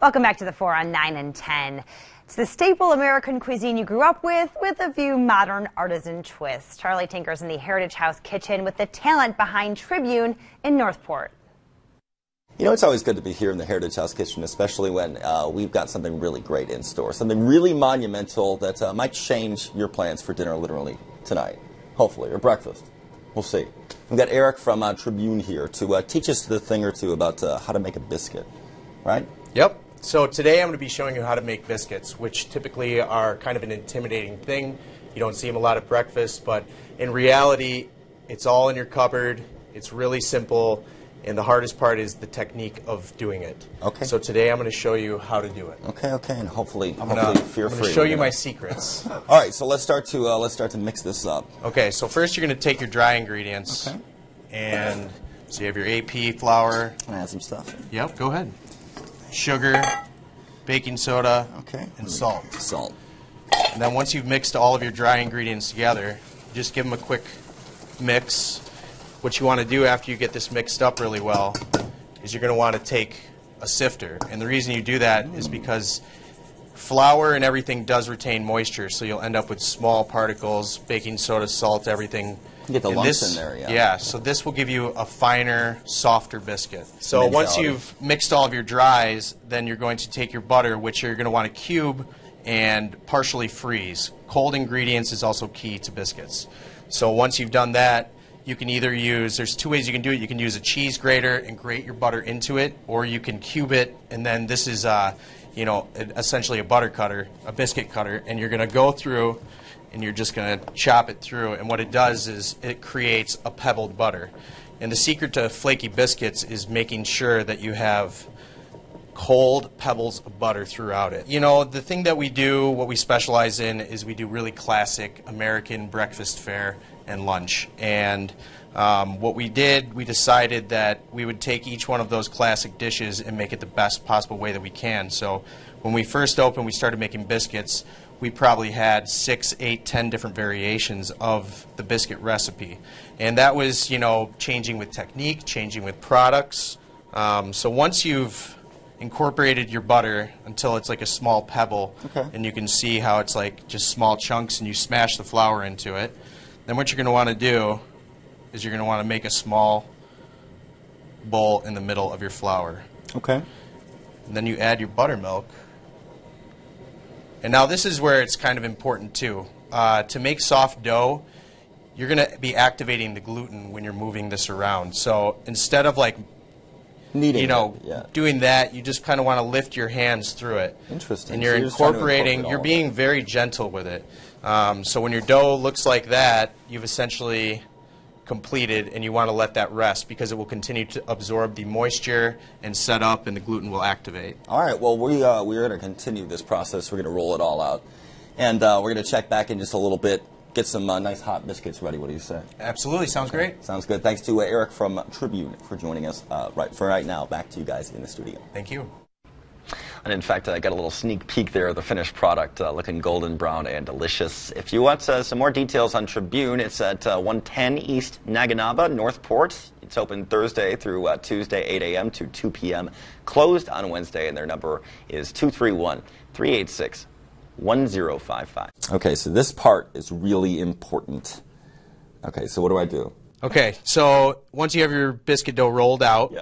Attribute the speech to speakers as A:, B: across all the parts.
A: Welcome back to the 4 on 9 and 10. It's the staple American cuisine you grew up with a few modern artisan twists. Charlie Tinker's in the Heritage House kitchen with the talent behind Tribune in Northport.
B: You know, it's always good to be here in the Heritage House kitchen, especially when we've got something really great in store, something really monumental that might change your plans for dinner literally tonight, hopefully, or breakfast. We'll see. We've got Eric from Tribune here to teach us a thing or two about how to make a biscuit, right?
C: Yep. So today I'm going to be showing you how to make biscuits, which typically are kind of an intimidating thing. You don't see them a lot at breakfast, but in reality, it's all in your cupboard. It's really simple, and the hardest part is the technique of doing it.
B: Okay.
C: So today I'm going to show you how to do it.
B: Okay, and hopefully fear free.
C: I'm going to show you my secrets.
B: All right, so let's start to mix this up.
C: Okay, so first you're going to take your dry ingredients.
B: Okay.
C: And so you have your AP flour.
B: Can I add some stuff?
C: Yep, go ahead. Sugar, baking soda,
B: okay,
C: and salt.
B: Salt.
C: And then once you've mixed all of your dry ingredients together, just give them a quick mix. What you want to do after you get this mixed up really well is you're going to want to take a sifter. And the reason you do that is because flour and everything does retain moisture, so you'll end up with small particles, baking soda, salt, everything.
B: You get the lumps in there, yeah.
C: Yeah, so this will give you a finer, softer biscuit. So once you've mixed all of your dries, then you're going to take your butter, which you're going to want to cube and partially freeze. Cold ingredients is also key to biscuits. So once you've done that, you can either use, there's two ways you can do it. You can use a cheese grater and grate your butter into it, or you can cube it, and then this is, essentially a butter cutter, a biscuit cutter, and you're going to go through and you're just going to chop it through, and what it does is it creates a pebbled butter. And the secret to flaky biscuits is making sure that you have cold pebbles of butter throughout it. You know, the thing that we do, what we specialize in, is we do really classic American breakfast fare and lunch. And what we did, we decided that we would take each one of those classic dishes and make it the best possible way that we can. So when we first opened, we started making biscuits. We probably had 6, 8, 10 different variations of the biscuit recipe. And that was, you know, changing with technique, changing with products. So once you've incorporated your butter until it's like a small pebble, and you can see how it's like just small chunks, and you smash the flour into it, then what you're going to want to do is you're going to want to make a small bowl in the middle of your flour.
B: Okay.
C: And then you add your buttermilk. And now this is where it's kind of important too. To make soft dough, you're going to be activating the gluten when you're moving this around. So instead of like
B: kneading,
C: doing that, you just kind of want to lift your hands through it.
B: Interesting.
C: And you're incorporating, you're being very gentle with it. So when your dough looks like that, you've essentially completed, and you want to let that rest because it will continue to absorb the moisture and set up, and the gluten will activate.
B: All right, well, we're going to continue this process. We're going to roll it all out, and we're going to check back in just a little bit, get some nice hot biscuits ready. What do you say?
C: Absolutely, sounds great.
B: Sounds good. Thanks to Eric from Tribune for joining us right now. Back to you guys in the studio.
C: Thank you.
D: And in fact, I got a little sneak peek there of the finished product, looking golden brown and delicious. If you want some more details on Tribune, it's at 110 East Naganaba, Northport. It's open Thursday through Tuesday, 8 a.m. to 2 p.m. Closed on Wednesday, and their number is 231-386-1055.
B: Okay, so this part is really important. Okay, so what do I do?
C: Okay, so once you have your biscuit dough rolled out,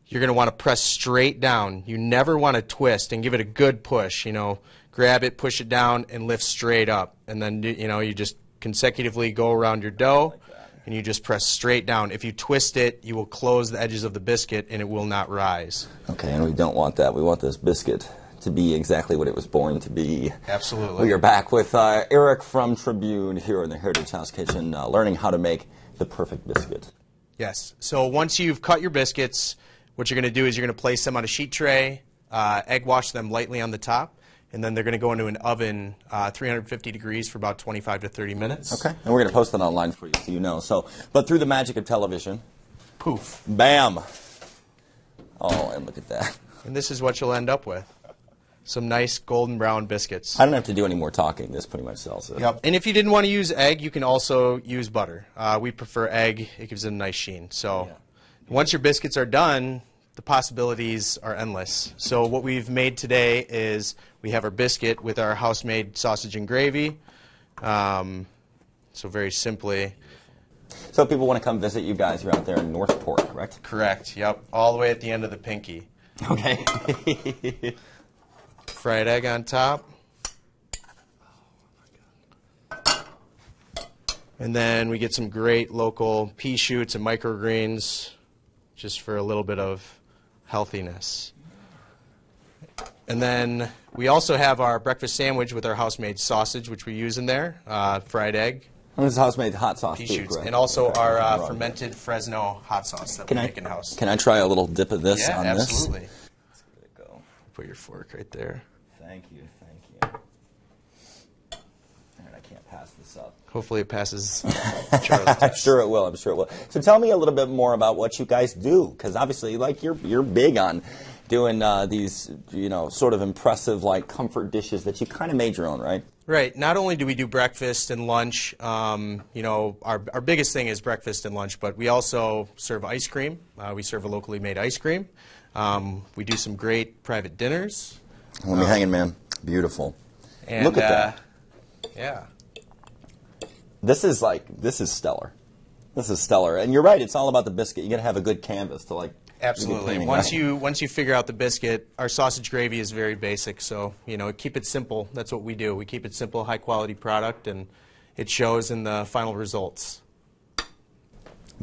C: you're going to want to press straight down. You never want to twist, and give it a good push. You know, grab it, push it down, and lift straight up. And then, you know, you just consecutively go around your dough, and you just press straight down. If you twist it, you will close the edges of the biscuit, and it will not rise.
B: Okay, and we don't want that. We want this biscuit to be exactly what it was born to be.
C: Absolutely.
B: We are back with Eric from Tribune here in the Heritage House kitchen, learning how to make the perfect biscuit.
C: Yes. So once you've cut your biscuits, what you're going to do is you're going to place them on a sheet tray, egg wash them lightly on the top, and then they're going to go into an oven 350 degrees for about 25 to 30 minutes.
B: Okay, and we're going to post that online for you so you know. But through the magic of television,
C: poof,
B: bam. Oh, and look at that.
C: And this is what you'll end up with. Some nice golden brown biscuits.
B: I don't have to do any more talking. This pretty much sells it.
C: Yep. And if you didn't want to use egg, you can also use butter. We prefer egg. It gives it a nice sheen. So once your biscuits are done, the possibilities are endless. So what we've made today is we have our biscuit with our house-made sausage and gravy. So very simply.
B: So if people want to come visit you guys, you're out there in Northport, correct?
C: Correct, yep. All the way at the end of the pinky.
B: Okay.
C: Fried egg on top. And then we get some great local pea shoots and microgreens just for a little bit of healthiness. And then we also have our breakfast sandwich with our house-made sausage, which we use in there, fried egg,
B: And this is house-made hot sauce
C: pea
B: too,
C: shoots,
B: correct?
C: and also
B: Okay.
C: our fermented Fresno hot sauce that we make in-house.
B: Can I try a little dip of this
C: Yeah,
B: on
C: absolutely.
B: this? There you go.
C: Put your fork right there.
B: Thank you, thank you. All right, I can't pass this up.
C: Hopefully it passes Charlie's
B: I'm
C: test.
B: sure it will. I'm sure it will. So tell me a little bit more about what you guys do, because obviously, like you're big on doing these, sort of impressive like comfort dishes that you kind of made your own, right?
C: Right. Not only do we do breakfast and lunch, our biggest thing is breakfast and lunch, but we also serve ice cream. We serve a locally made ice cream. We do some great private dinners.
B: Let me hang it, man. Beautiful.
C: And,
B: Look at that.
C: Yeah.
B: This is stellar. This is stellar. And you're right, it's all about the biscuit. You got to have a good canvas to
C: Absolutely.
B: painting,
C: Once
B: right?
C: you figure out the biscuit, our sausage gravy is very basic. So keep it simple. That's what we do. We keep it simple, high quality product, and it shows in the final results.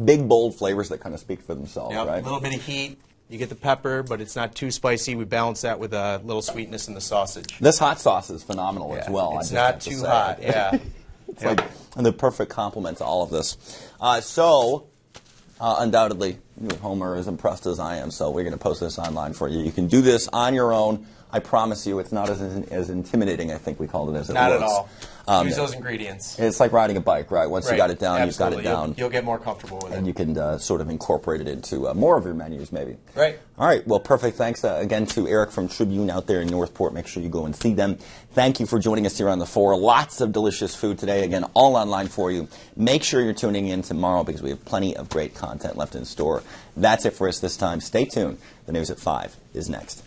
B: Big, bold flavors that kind of speak for themselves,
C: Yep.
B: right?
C: A little bit of heat. You get the pepper, but it's not too spicy. We balance that with a little sweetness in the sausage.
B: This hot sauce is phenomenal as well.
C: It's
B: I just
C: not
B: have to
C: too
B: say.
C: hot. Yeah.
B: It's like the perfect complement to all of this. Undoubtedly, Homer is impressed as I am, so we're going to post this online for you. You can do this on your own. I promise you it's not as intimidating, I think we called it, as it
C: Not
B: looks.
C: at all. Use those ingredients.
B: It's like riding a bike, right? Once you
C: Right.
B: got it down,
C: Absolutely.
B: you've got it down.
C: You'll get more comfortable with
B: And
C: it.
B: you can sort of incorporate it into more of your menus, maybe.
C: Right.
B: All right. Well, perfect. Thanks again to Eric from Tribune out there in Northport. Make sure you go and see them. Thank you for joining us here on The Four. Lots of delicious food today. Again, all online for you. Make sure you're tuning in tomorrow because we have plenty of great content left in store. That's it for us this time. Stay tuned. The news at 5 is next.